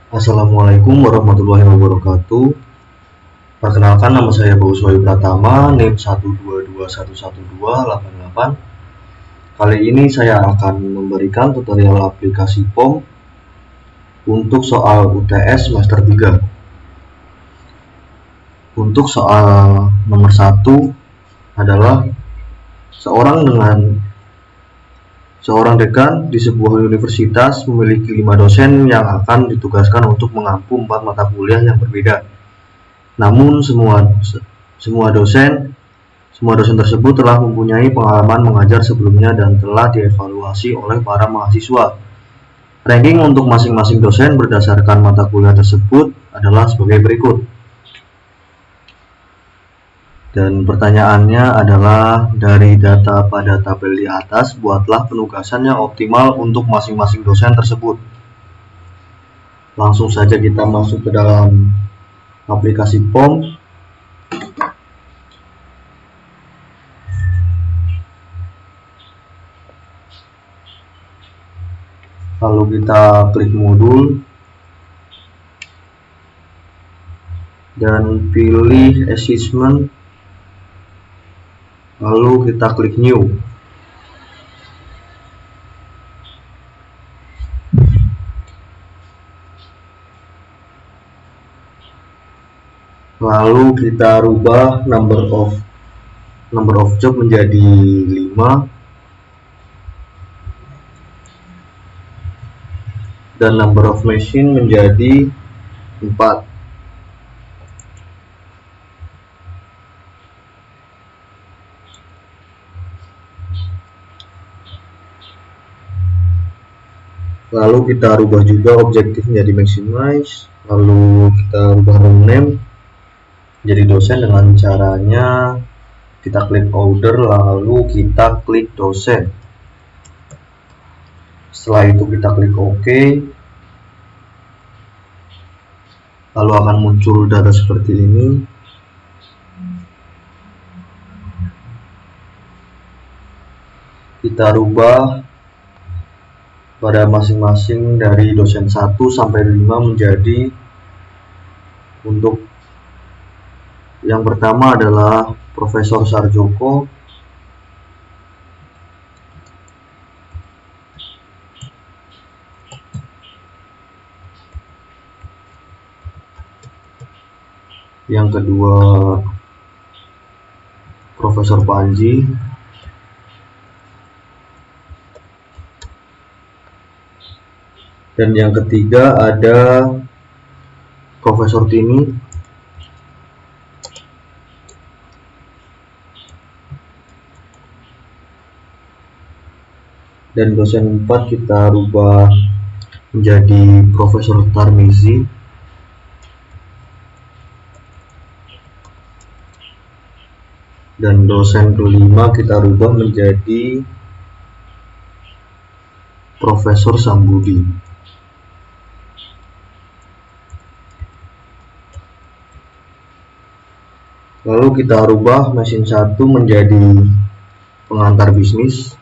Assalamualaikum warahmatullahi wabarakatuh. Perkenalkan, nama saya Baus Wahyu Pratama, NIM 122111288. Kali ini saya akan memberikan tutorial aplikasi POM untuk soal UTS semester 3. Untuk soal nomor 1 adalah seorang dekan di sebuah universitas memiliki 5 dosen yang akan ditugaskan untuk mengampu 4 mata kuliah yang berbeda. Namun semua dosen tersebut telah mempunyai pengalaman mengajar sebelumnya dan telah dievaluasi oleh para mahasiswa. Ranking untuk masing-masing dosen berdasarkan mata kuliah tersebut adalah sebagai berikut. Dan pertanyaannya adalah, dari data pada tabel di atas, buatlah penugasan yang optimal untuk masing-masing dosen tersebut. Langsung saja kita masuk ke dalam aplikasi POM. Lalu kita klik modul dan pilih assessment. Lalu kita klik new. Lalu kita rubah number of job menjadi 5 dan number of machine menjadi 4. Lalu kita rubah juga objektif menjadi maximize. Lalu kita rubah room name jadi dosen dengan caranya kita klik order lalu kita klik dosen. Setelah itu kita klik OK. Lalu akan muncul data seperti ini. Kita rubah pada masing-masing dari dosen 1 sampai 5 menjadi, untuk yang pertama adalah Profesor Sarjoko, yang kedua Profesor Panji, dan yang ketiga ada Profesor Tini, dan dosen 4 kita rubah menjadi Profesor Tarmizi, dan dosen kelima kita rubah menjadi Profesor Sambudi. Lalu kita rubah mesin 1 menjadi pengantar bisnis.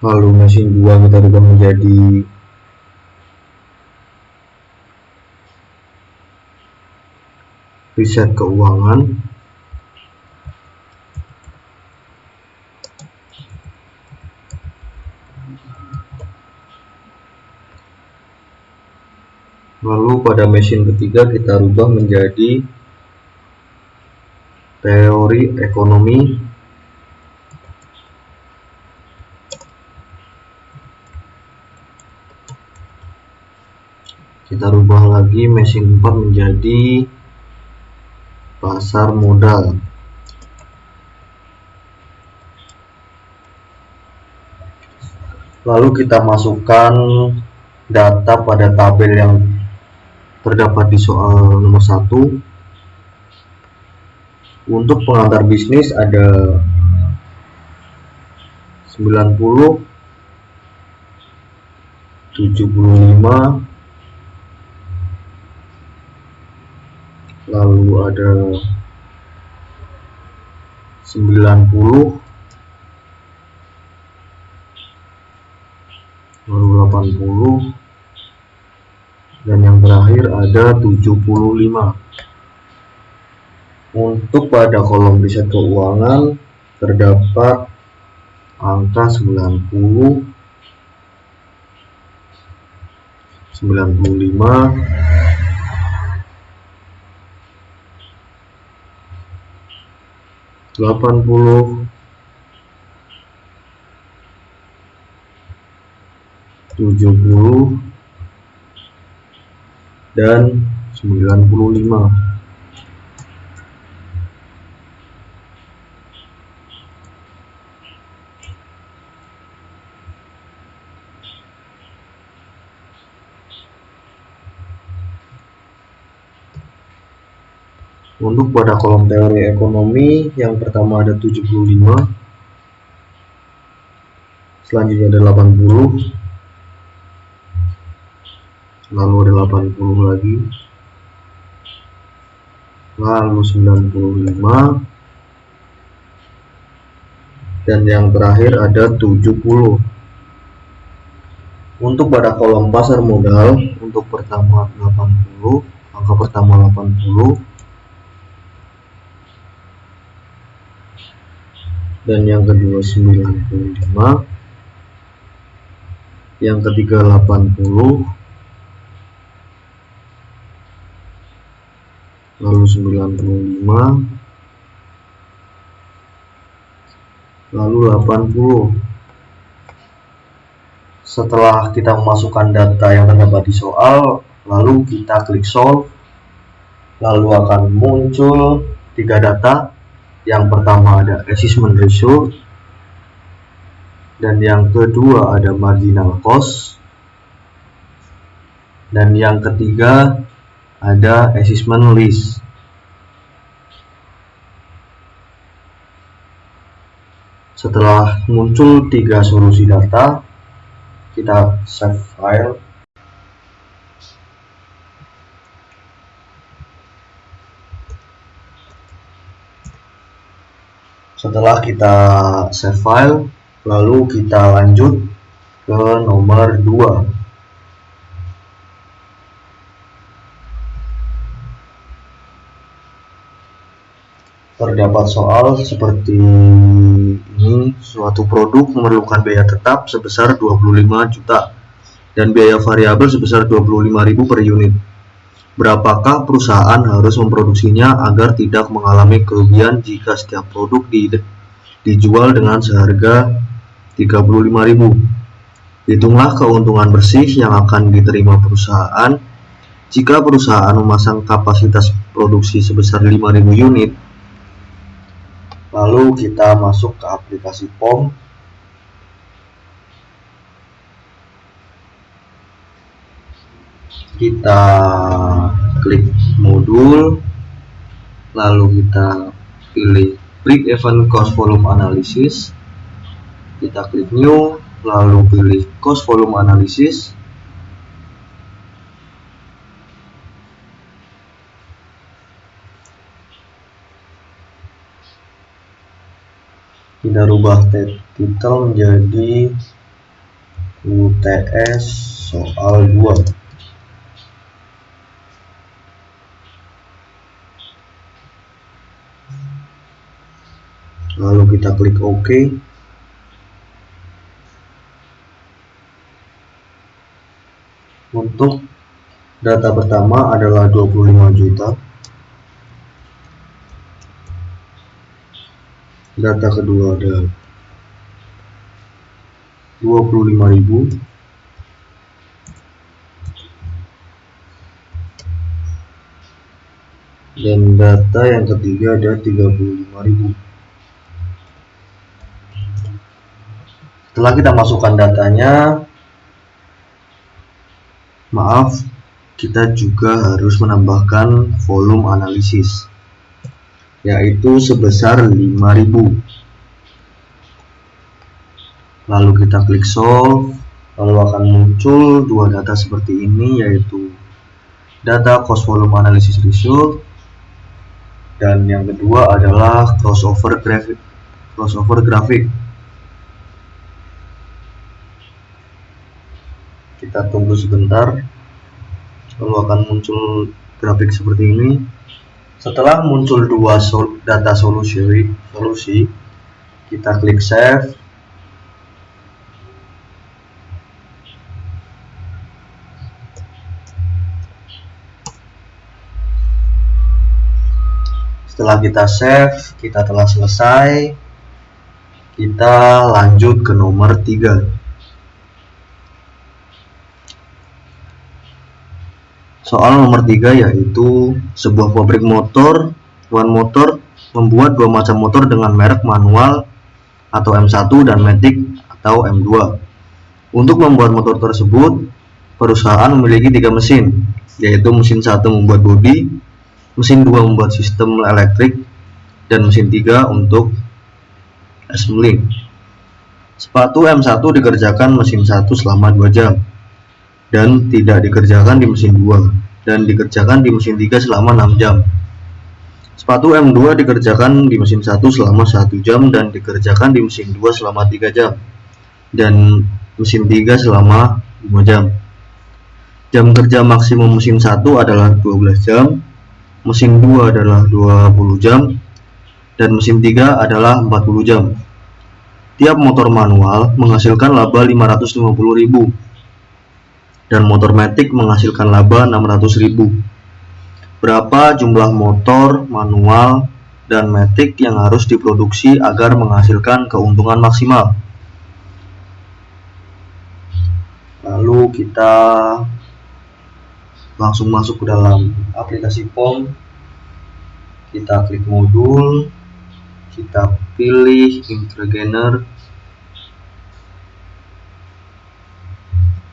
Lalu mesin 2 kita rubah menjadi riset keuangan. Lalu pada mesin ketiga kita rubah menjadi teori ekonomi. Kita rubah lagi mesin 4 menjadi pasar modal. Lalu kita masukkan data pada tabel yang terdapat di soal nomor 1. Untuk pengantar bisnis ada 90, 75, lalu ada 90, lalu 80, dan yang terakhir ada 75. Untuk pada kolom riset keuangan terdapat angka 90, 95, 80, 70, dan 95. Untuk pada kolom teori ekonomi, yang pertama ada 75, selanjutnya ada 80, lalu ada 80 lagi, lalu 95, dan yang terakhir ada 70. Untuk pada kolom pasar modal, untuk pertama 80, angka pertama 80, dan yang kedua 95, yang ketiga 80, lalu 95, lalu 80. Setelah kita memasukkan data yang terdapat di soal, lalu kita klik solve, lalu akan muncul 3 data. Yang pertama ada assessment ratio, dan yang kedua ada marginal cost, dan yang ketiga ada assessment list. Setelah muncul 3 solusi data, kita save file. Setelah kita save file, lalu kita lanjut ke nomor 2. Terdapat soal seperti ini: suatu produk memerlukan biaya tetap sebesar 25 juta dan biaya variabel sebesar 25.000 per unit. Berapakah perusahaan harus memproduksinya agar tidak mengalami kerugian jika setiap produk dijual dengan seharga 35.000? Hitunglah keuntungan bersih yang akan diterima perusahaan jika perusahaan memasang kapasitas produksi sebesar 5.000 unit. Lalu kita masuk ke aplikasi POM. Kita klik modul, lalu kita pilih break even cost volume analysis, kita klik new, lalu pilih cost volume analysis, kita rubah title menjadi UTS soal 2. Lalu kita klik OK. Untuk data pertama adalah 25 juta. Data kedua adalah 25.000. Dan data yang ketiga ada 35.000. Setelah kita masukkan datanya, kita juga harus menambahkan volume analisis, yaitu sebesar 5.000. Lalu kita klik solve, lalu akan muncul 2 data seperti ini, yaitu data cost volume analysis result Dan yang kedua adalah crossover grafik. Kita tunggu sebentar, lalu akan muncul grafik seperti ini. Setelah muncul dua data solusi, kita klik save. Setelah kita save, kita telah selesai. Kita lanjut ke nomor 3. Soal nomor 3 yaitu sebuah pabrik motor, One Motor, membuat dua macam motor dengan merek manual atau M1 dan matic atau M2. Untuk membuat motor tersebut, perusahaan memiliki 3 mesin, yaitu mesin 1 membuat bodi, mesin 2 membuat sistem elektrik, dan mesin 3 untuk assembling. Sepatu M1 dikerjakan mesin 1 selama 2 jam dan tidak dikerjakan di mesin 2 dan dikerjakan di mesin 3 selama 6 jam. Sepatu M2 dikerjakan di mesin 1 selama 1 jam dan dikerjakan di mesin 2 selama 3 jam dan mesin 3 selama 5 jam. Jam kerja maksimum mesin 1 adalah 12 jam, mesin 2 adalah 20 jam, dan mesin 3 adalah 40 jam. Tiap motor manual menghasilkan laba 550.000 dan motor matic menghasilkan laba 600.000. Berapa jumlah motor manual dan matic yang harus diproduksi agar menghasilkan keuntungan maksimal? Lalu kita langsung masuk ke dalam aplikasi POM. Kita klik modul, kita pilih Integrainer,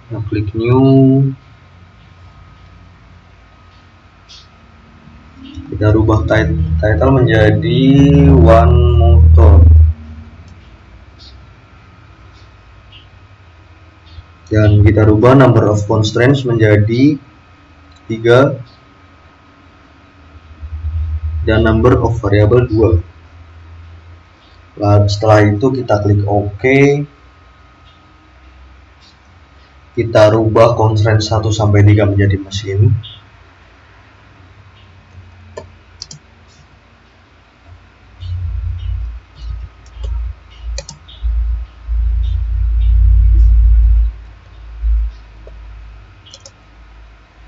kita klik new, kita rubah title menjadi One Motor, dan kita rubah number of constraints menjadi 3 dan number of variable 2. Setelah itu kita klik OK. Kita rubah constraint 1 sampai 3 menjadi mesin.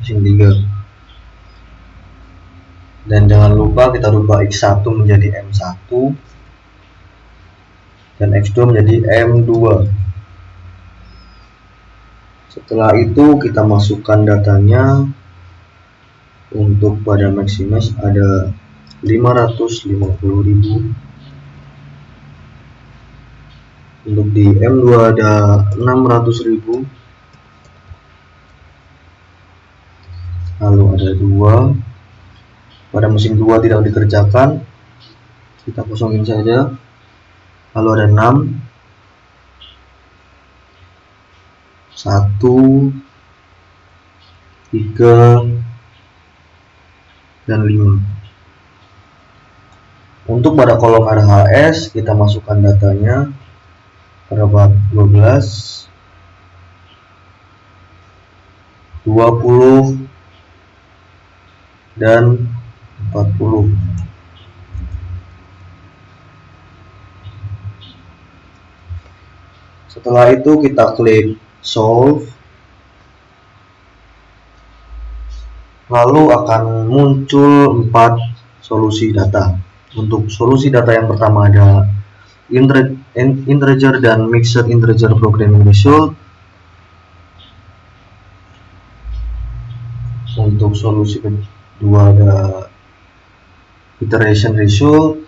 Mesin 3. Dan jangan lupa kita rubah X1 menjadi M1 dan X2 menjadi M2. Setelah itu kita masukkan datanya. Untuk pada Maximus ada 550.000. Untuk di M2 ada 600.000. Lalu ada 2. Pada mesin 2 tidak dikerjakan, kita kosongin saja. Lalu ada 6, 1, 3, dan 5. Untuk pada kolom RHS kita masukkan datanya terdapat 12, 20, dan 40. Setelah itu kita klik solve, lalu akan muncul 4 solusi data. Untuk solusi data yang pertama ada integer dan mixed integer programming result. Untuk solusi kedua ada iteration result.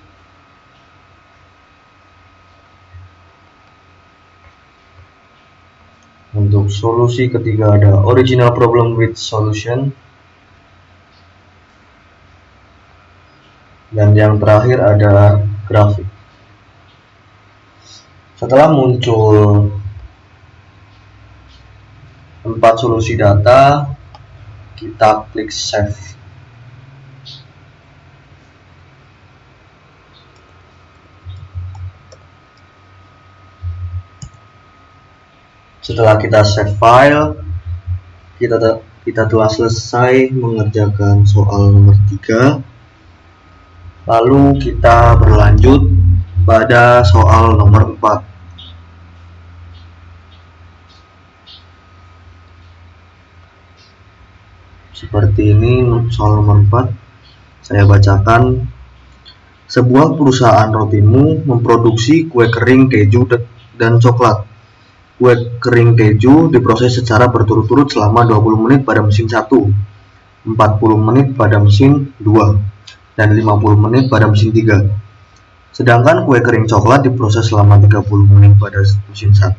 Untuk solusi ketiga ada original problem with solution. Dan yang terakhir ada grafik. Setelah muncul 4 solusi data, kita klik save. Setelah kita save file, kita telah selesai mengerjakan soal nomor 3. Lalu kita berlanjut pada soal nomor 4. Seperti ini soal nomor 4. Saya bacakan. Sebuah perusahaan rotimu memproduksi kue kering keju dan coklat. Kue kering keju diproses secara berturut-turut selama 20 menit pada mesin 1, 40 menit pada mesin 2, dan 50 menit pada mesin 3. Sedangkan kue kering coklat diproses selama 30 menit pada mesin 1,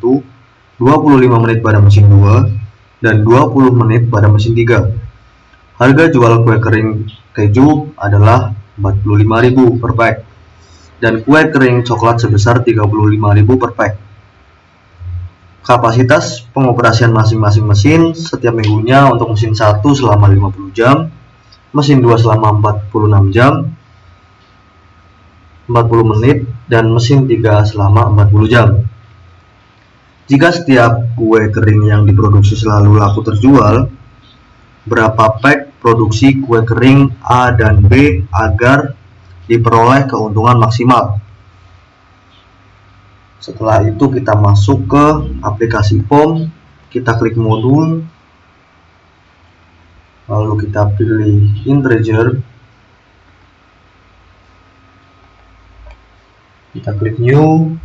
25 menit pada mesin 2, dan 20 menit pada mesin 3. Harga jual kue kering keju adalah 45.000 per pack, dan kue kering coklat sebesar 35.000 per pack. Kapasitas pengoperasian masing-masing mesin setiap minggunya untuk mesin 1 selama 50 jam, mesin 2 selama 46 jam, 40 menit, dan mesin 3 selama 40 jam. Jika setiap kue kering yang diproduksi selalu laku terjual, berapa pack produksi kue kering A dan B agar diperoleh keuntungan maksimal? Setelah itu kita masuk ke aplikasi POM, kita klik modul, lalu kita pilih integer, kita klik new,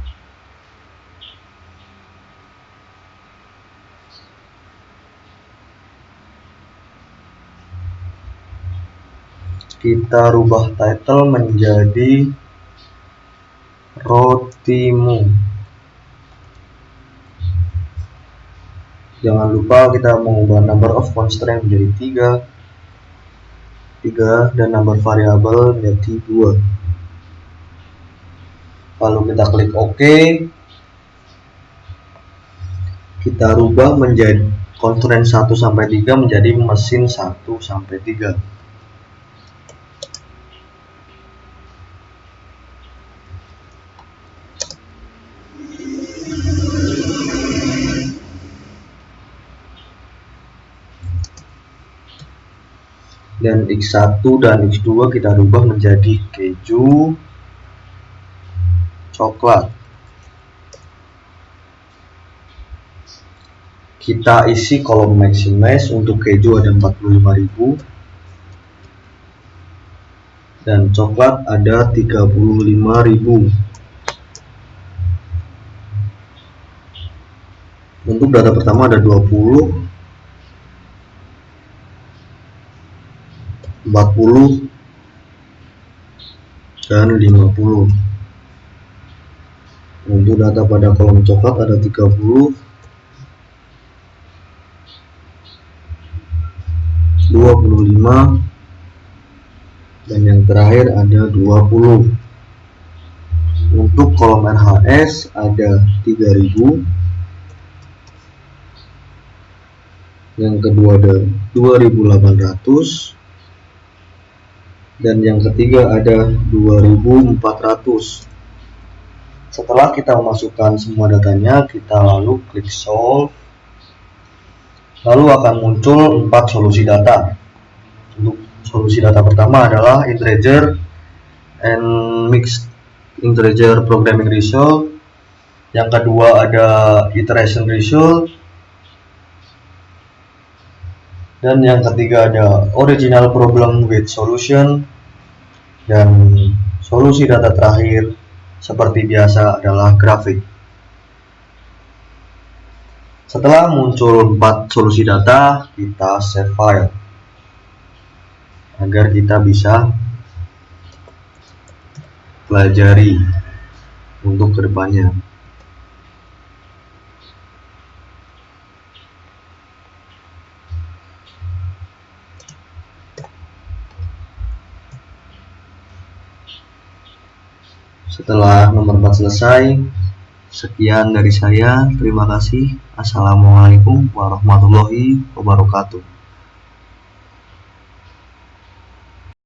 kita rubah title menjadi rotimu. Jangan lupa kita mengubah number of constraint menjadi 3, dan number variable menjadi 2. Lalu kita klik OK. Kita rubah menjadi constraint 1 sampai 3 menjadi mesin 1 sampai 3. Dan X1 dan X2 kita rubah menjadi keju coklat. Kita isi kolom maximize. Untuk keju ada 45.000 dan coklat ada 35.000. Untuk data pertama ada 20, 40, dan 50. Untuk data pada kolom coklat ada 30, 25, dan yang terakhir ada 20. Untuk kolom RHS ada 30, yang kedua ada 2800, dan yang ketiga ada 2400. Setelah kita memasukkan semua datanya, kita lalu klik solve. Lalu akan muncul 4 solusi data. Untuk solusi data pertama adalah integer and mixed integer programming result. Yang kedua ada iteration result. Dan yang ketiga ada original problem with solution. Dan solusi data terakhir seperti biasa adalah grafik. Setelah muncul 4 solusi data, kita save file agar kita bisa pelajari untuk kedepannya. Setelah nomor 4 selesai, sekian dari saya. Terima kasih. Assalamualaikum warahmatullahi wabarakatuh.